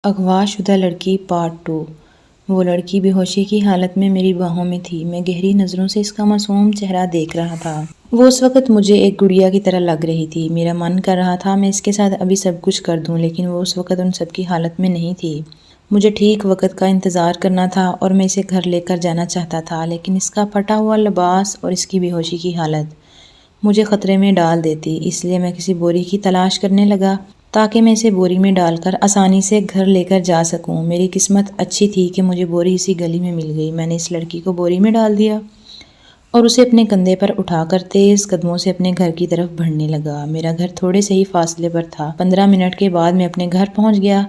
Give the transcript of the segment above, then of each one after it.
اغوا شدہ لڑکی پارٹ 2۔ وہ لڑکی بے ہوشی کی حالت میں میری باہوں میں تھی۔ میں گہری نظروں سے اس کا معصوم چہرہ دیکھ رہا تھا۔ وہ اس وقت مجھے ایک گڑیا کی طرح لگ رہی تھی۔ میرا من کر رہا تھا میں اس کے ساتھ ابھی سب کچھ کر دوں، لیکن وہ اس وقت ان سب کی حالت میں نہیں تھی۔ مجھے ٹھیک وقت کا انتظار کرنا تھا اور میں اسے گھر لے کر جانا چاہتا تھا، لیکن اس کا پھٹا ہوا لباس اور اس کی بے ہوشی کی حالت مجھے خطرے میں ڈال دیتی۔ اس لیے میں کسی بوری کی تلاش کرنے لگا تاکہ میں اسے بوری میں ڈال کر آسانی سے گھر لے کر جا سکوں۔ میری قسمت اچھی تھی کہ مجھے بوری اسی گلی میں مل گئی۔ میں نے اس لڑکی کو بوری میں ڈال دیا اور اسے اپنے کندھے پر اٹھا کر تیز قدموں سے اپنے گھر کی طرف بڑھنے لگا۔ میرا گھر تھوڑے سے ہی فاصلے پر تھا۔ 15 منٹ کے بعد میں اپنے گھر پہنچ گیا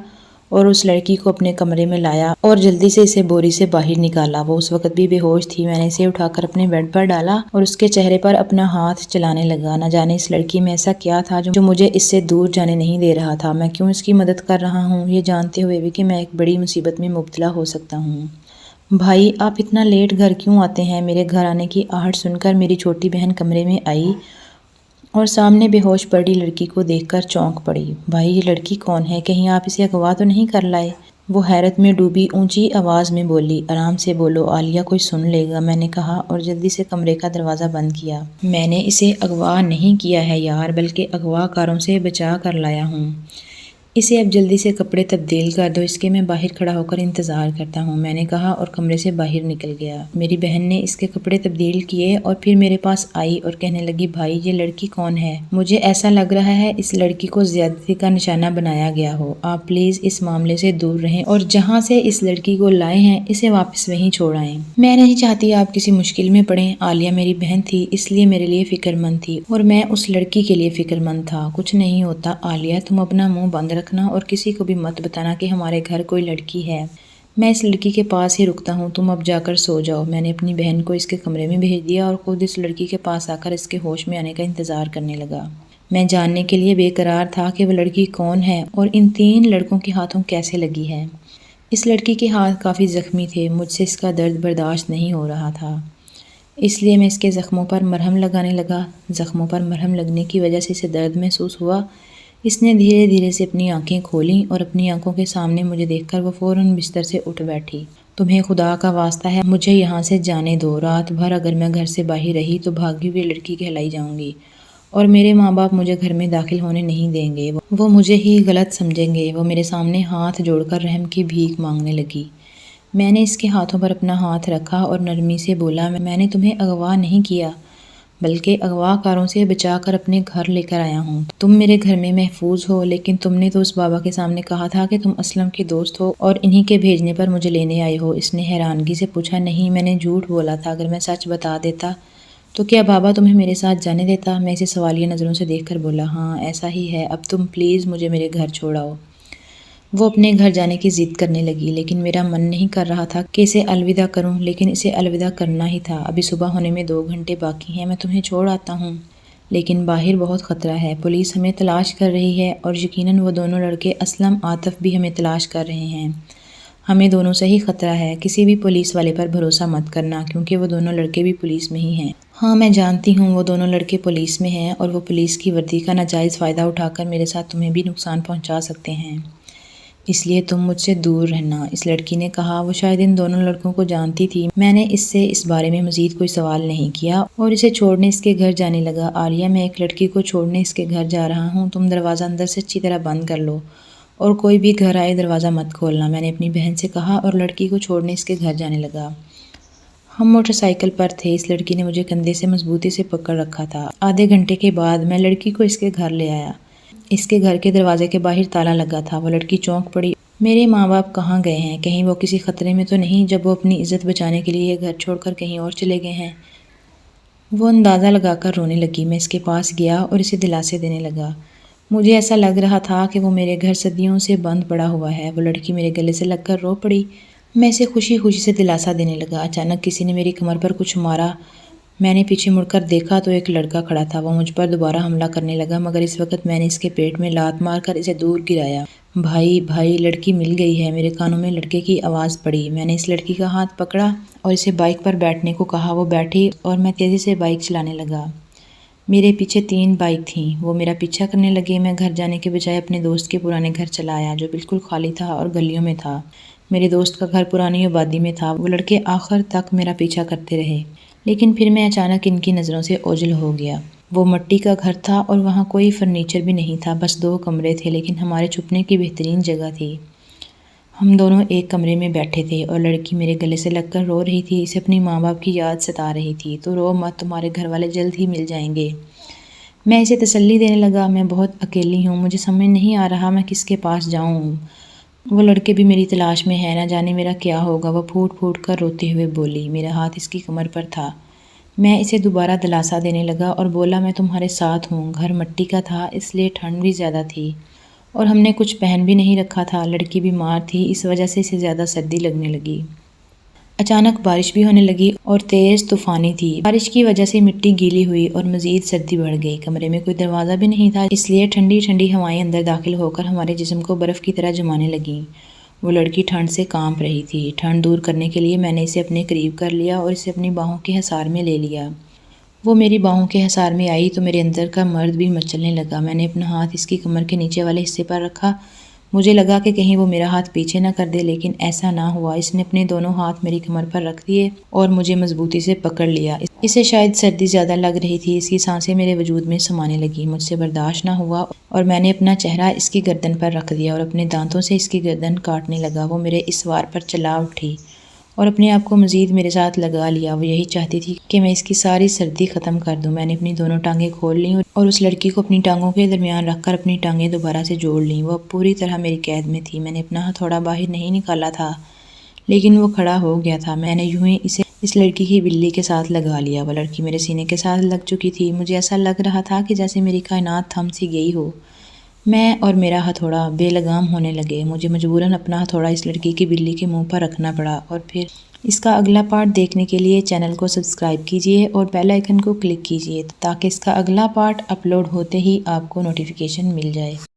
اور اس لڑکی کو اپنے کمرے میں لایا اور جلدی سے اسے بوری سے باہر نکالا۔ وہ اس وقت بھی بے ہوش تھی۔ میں نے اسے اٹھا کر اپنے بیڈ پر ڈالا اور اس کے چہرے پر اپنا ہاتھ چلانے لگا۔ نہ جانے اس لڑکی میں ایسا کیا تھا جو مجھے اس سے دور جانے نہیں دے رہا تھا۔ میں کیوں اس کی مدد کر رہا ہوں، یہ جانتے ہوئے بھی کہ میں ایک بڑی مصیبت میں مبتلا ہو سکتا ہوں۔ بھائی، آپ اتنا لیٹ گھر کیوں آتے ہیں؟ میرے گھر آنے کی آہٹ سن کر میری چھوٹی بہن کمرے میں آئی اور سامنے بے ہوش پڑی لڑکی کو دیکھ کر چونک پڑی۔ بھائی، یہ لڑکی کون ہے؟ کہیں آپ اسے اغوا تو نہیں کر لائے؟ وہ حیرت میں ڈوبی اونچی آواز میں بولی۔ آرام سے بولو عالیہ، کوئی سن لے گا، میں نے کہا اور جلدی سے کمرے کا دروازہ بند کیا۔ میں نے اسے اغوا نہیں کیا ہے یار، بلکہ اغوا کاروں سے بچا کر لایا ہوں۔ اسے اب جلدی سے کپڑے تبدیل کر دو، اس کے میں باہر کھڑا ہو کر انتظار کرتا ہوں، میں نے کہا اور کمرے سے باہر نکل گیا۔ میری بہن نے اس کے کپڑے تبدیل کیے اور پھر میرے پاس آئی اور کہنے لگی، بھائی یہ لڑکی کون ہے؟ مجھے ایسا لگ رہا ہے اس لڑکی کو زیادتی کا نشانہ بنایا گیا ہو۔ آپ پلیز اس معاملے سے دور رہیں اور جہاں سے اس لڑکی کو لائے ہیں اسے واپس وہیں چھوڑ آئیں۔ میں نہیں چاہتی آپ کسی مشکل میں پڑیں۔ عالیہ میری بہن تھی، اس لیے میرے لیے فکر مند تھی اور میں اس لڑکی کے لیے فکر مند تھا۔ کچھ نہیں ہوتا عالیہ، تم اپنا منہ بند رکھنا اور کسی کو بھی مت بتانا کہ ہمارے گھر کوئی لڑکی ہے۔ میں اس لڑکی کے پاس ہی رکتا ہوں، تم اب جا کر سو جاؤ۔ میں نے اپنی بہن کو اس کے کمرے میں بھیج دیا اور خود اس لڑکی کے پاس آ کر اس کے ہوش میں آنے کا انتظار کرنے لگا۔ میں جاننے کے لیے بے قرار تھا کہ وہ لڑکی کون ہے اور ان 3 لڑکوں کے ہاتھوں کیسے لگی ہے۔ اس لڑکی کے ہاتھ کافی زخمی تھے، مجھ سے اس کا درد برداشت نہیں ہو رہا تھا، اس لیے میں اس کے زخموں پر مرہم لگانے لگا۔ زخموں پر مرہم لگنے کی وجہ سے اسے درد محسوس ہوا۔ اس نے دھیرے دھیرے سے اپنی آنکھیں کھولیں اور اپنی آنکھوں کے سامنے مجھے دیکھ کر وہ فوراً بستر سے اٹھ بیٹھی۔ تمہیں خدا کا واسطہ ہے مجھے یہاں سے جانے دو، رات بھر اگر میں گھر سے باہر رہی تو بھاگی ہوئی لڑکی کہلائی جاؤں گی اور میرے ماں باپ مجھے گھر میں داخل ہونے نہیں دیں گے، وہ مجھے ہی غلط سمجھیں گے۔ وہ میرے سامنے ہاتھ جوڑ کر رحم کی بھیک مانگنے لگی۔ میں نے اس کے ہاتھوں پر اپنا ہاتھ رکھا اور نرمی سے بولا، میں نے تمہیں اغوا نہیں کیا، بلکہ اغوا کاروں سے بچا کر اپنے گھر لے کر آیا ہوں۔ تم میرے گھر میں محفوظ ہو، لیکن تم نے تو اس بابا کے سامنے کہا تھا کہ تم اسلم کے دوست ہو اور انہی کے بھیجنے پر مجھے لینے آئے ہو۔ اس نے حیرانگی سے پوچھا، نہیں میں نے جھوٹ بولا تھا، اگر میں سچ بتا دیتا تو کیا بابا تمہیں میرے ساتھ جانے دیتا؟ میں اسے سوالیہ نظروں سے دیکھ کر بولا، ہاں ایسا ہی ہے، اب تم پلیز مجھے میرے گھر چھوڑاؤ۔ وہ اپنے گھر جانے کی ضد کرنے لگی، لیکن میرا من نہیں کر رہا تھا کہ اسے الوداع کروں، لیکن اسے الوداع کرنا ہی تھا۔ ابھی صبح ہونے میں 2 گھنٹے باقی ہیں، میں تمہیں چھوڑ آتا ہوں، لیکن باہر بہت خطرہ ہے، پولیس ہمیں تلاش کر رہی ہے اور یقیناً وہ دونوں لڑکے اسلم، عاطف بھی ہمیں تلاش کر رہے ہیں۔ ہمیں دونوں سے ہی خطرہ ہے، کسی بھی پولیس والے پر بھروسہ مت کرنا، کیونکہ وہ دونوں لڑکے بھی پولیس میں ہی ہیں۔ ہاں میں جانتی ہوں وہ دونوں لڑکے پولیس میں ہیں اور وہ پولیس کی وردی کا ناجائز فائدہ اٹھا کر میرے ساتھ تمہیں بھی نقصان پہنچا سکتے ہیں، اس لیے تم مجھ سے دور رہنا۔ اس لڑکی نے کہا۔ وہ شاید ان دونوں لڑکوں کو جانتی تھی۔ میں نے اس سے اس بارے میں مزید کوئی سوال نہیں کیا اور اسے چھوڑنے اس کے گھر جانے لگا۔ عالیہ، میں ایک لڑکی کو چھوڑنے اس کے گھر جا رہا ہوں، تم دروازہ اندر سے اچھی طرح بند کر لو اور کوئی بھی گھر آئے دروازہ مت کھولنا، میں نے اپنی بہن سے کہا اور لڑکی کو چھوڑنے اس کے گھر جانے لگا۔ ہم موٹر سائیکل پر تھے، اس لڑکی نے مجھے کندھے سے مضبوطی سے پکڑ رکھا تھا۔ آدھے گھنٹے کے بعد میں لڑکی کو اس کے گھر لے آیا۔ اس کے گھر کے دروازے کے باہر تالا لگا تھا۔ وہ لڑکی چونک پڑی، میرے ماں باپ کہاں گئے ہیں؟ کہیں وہ کسی خطرے میں تو نہیں جب وہ اپنی عزت بچانے کے لیے یہ گھر چھوڑ کر کہیں اور چلے گئے ہیں؟ وہ اندازہ لگا کر رونے لگی۔ میں اس کے پاس گیا اور اسے دلاسے دینے لگا۔ مجھے ایسا لگ رہا تھا کہ وہ میرے گھر صدیوں سے بند پڑا ہوا ہے۔ وہ لڑکی میرے گلے سے لگ کر رو پڑی۔ میں اسے خوشی خوشی سے دلاسا دینے لگا۔ اچانک کسی نے میری کمر پر کچھ مارا۔ میں نے پیچھے مڑ کر دیکھا تو ایک لڑکا کھڑا تھا۔ وہ مجھ پر دوبارہ حملہ کرنے لگا، مگر اس وقت میں نے اس کے پیٹ میں لات مار کر اسے دور گرایا۔ بھائی بھائی، لڑکی مل گئی ہے، میرے کانوں میں لڑکے کی آواز پڑی۔ میں نے اس لڑکی کا ہاتھ پکڑا اور اسے بائک پر بیٹھنے کو کہا۔ وہ بیٹھی اور میں تیزی سے بائک چلانے لگا۔ میرے پیچھے 3 بائک تھیں، وہ میرا پیچھا کرنے لگے۔ میں گھر جانے کے بجائے اپنے دوست کے پرانے گھر چلا آیا جو بالکل خالی تھا اور گلیوں میں تھا۔ میرے دوست کا گھر پرانی آبادی میں تھا۔ وہ لڑکے آخر تک میرا پیچھا کرتے رہے، لیکن پھر میں اچانک ان کی نظروں سے اوجھل ہو گیا۔ وہ مٹی کا گھر تھا اور وہاں کوئی فرنیچر بھی نہیں تھا، بس 2 کمرے تھے، لیکن ہمارے چھپنے کی بہترین جگہ تھی۔ ہم دونوں ایک کمرے میں بیٹھے تھے اور لڑکی میرے گلے سے لگ کر رو رہی تھی۔ اسے اپنی ماں باپ کی یاد ستا رہی تھی۔ تو رو مت، تمہارے گھر والے جلد ہی مل جائیں گے۔ میں اسے تسلی دینے لگا، میں بہت اکیلی ہوں، مجھے سمجھ نہیں آ رہا میں کس کے پاس جاؤں۔ وہ لڑکے بھی میری تلاش میں ہیں، نہ جانے میرا کیا ہوگا۔ وہ پھوٹ پھوٹ کر روتے ہوئے بولی۔ میرا ہاتھ اس کی کمر پر تھا۔ میں اسے دوبارہ دلاسا دینے لگا اور بولا، میں تمہارے ساتھ ہوں۔ گھر مٹی کا تھا، اس لیے ٹھنڈ بھی زیادہ تھی اور ہم نے کچھ پہن بھی نہیں رکھا تھا۔ لڑکی بیمار تھی، اس وجہ سے اسے زیادہ سردی لگنے لگی۔ اچانک بارش بھی ہونے لگی اور تیز طوفانی تھی۔ بارش کی وجہ سے مٹی گیلی ہوئی اور مزید سردی بڑھ گئی۔ کمرے میں کوئی دروازہ بھی نہیں تھا، اس لیے ٹھنڈی ٹھنڈی ہوائیں اندر داخل ہو کر ہمارے جسم کو برف کی طرح جمانے لگیں۔ وہ لڑکی ٹھنڈ سے کانپ رہی تھی۔ ٹھنڈ دور کرنے کے لیے میں نے اسے اپنے قریب کر لیا اور اسے اپنی باہوں کے حصار میں لے لیا۔ وہ میری باہوں کے حصار میں آئی تو میرے اندر کا مرد بھی مچلنے لگا۔ میں نے اپنا ہاتھ اس کی کمر کے نیچے والے حصے پر رکھا۔ مجھے لگا کہ کہیں وہ میرا ہاتھ پیچھے نہ کر دے، لیکن ایسا نہ ہوا۔ اس نے اپنے دونوں ہاتھ میری کمر پر رکھ دیے اور مجھے مضبوطی سے پکڑ لیا۔ اسے شاید سردی زیادہ لگ رہی تھی، اس کی سانسیں میرے وجود میں سمانے لگیں۔ مجھ سے برداشت نہ ہوا اور میں نے اپنا چہرہ اس کی گردن پر رکھ دیا اور اپنے دانتوں سے اس کی گردن کاٹنے لگا۔ وہ میرے اس وار پر چلا اٹھی اور اپنے آپ کو مزید میرے ساتھ لگا لیا۔ وہ یہی چاہتی تھی کہ میں اس کی ساری سردی ختم کر دوں۔ میں نے اپنی دونوں ٹانگیں کھول لیں اور اس لڑکی کو اپنی ٹانگوں کے درمیان رکھ کر اپنی ٹانگیں دوبارہ سے جوڑ لیں۔ وہ اب پوری طرح میری قید میں تھی۔ میں نے اپنا ہتھوڑا باہر نہیں نکالا تھا، لیکن وہ کھڑا ہو گیا تھا۔ میں نے یوں ہی اسے اس لڑکی کی بلی کے ساتھ لگا لیا۔ وہ لڑکی میرے سینے کے ساتھ لگ چکی تھی۔ مجھے ایسا لگ رہا تھا کہ جیسے میری کائنات تھم سی گئی ہو۔ میں اور میرا ہتھوڑا بے لگام ہونے لگے۔ مجھے مجبوراً اپنا ہتھوڑا اس لڑکی کی بلی کے منہ پر رکھنا پڑا۔ اور پھر اس کا اگلا پارٹ دیکھنے کے لیے چینل کو سبسکرائب کیجیے اور بیل آئیکن کو کلک کیجیے تاکہ اس کا اگلا پارٹ اپلوڈ ہوتے ہی آپ کو نوٹیفیکیشن مل جائے۔